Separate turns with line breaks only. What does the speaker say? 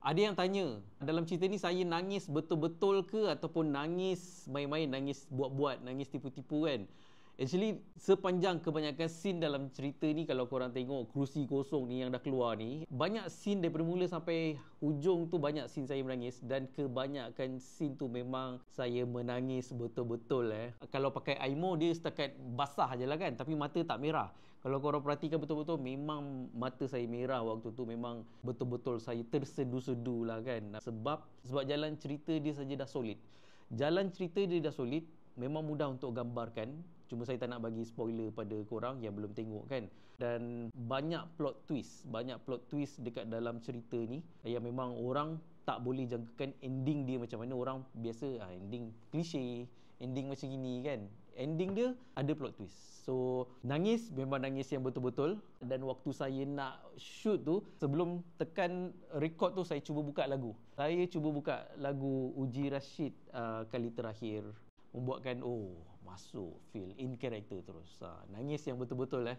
Ada yang tanya, dalam cerita ni saya nangis betul-betul ke ataupun nangis main-main, nangis buat-buat, nangis tipu-tipu kan? Actually, sepanjang kebanyakan scene dalam cerita ni, kalau korang tengok kerusi kosong ni yang dah keluar ni, banyak scene daripada mula sampai hujung tu banyak scene saya menangis, dan kebanyakan scene tu memang saya menangis betul-betul. Kalau pakai aimo dia setakat basah je lah kan, tapi mata tak merah. Kalau korang perhatikan betul-betul, memang mata saya merah waktu tu, memang betul-betul saya tersedu-sedu lah kan. Sebab jalan cerita dia saja dah solid. Jalan cerita dia dah solid, memang mudah untuk gambarkan. Cuma saya tak nak bagi spoiler pada korang yang belum tengok kan. Dan banyak plot twist dekat dalam cerita ni yang memang orang tak boleh jangkakan ending dia macam mana. Orang biasa ending klise, ending macam gini kan. Ending dia ada plot twist. So nangis, memang nangis yang betul-betul. Dan waktu saya nak shoot tu, sebelum tekan record tu, saya cuba buka lagu. Saya cuba buka lagu Uji Rashid, Kali Terakhir, membuatkan masuk feel in character terus. Nangis yang betul-betul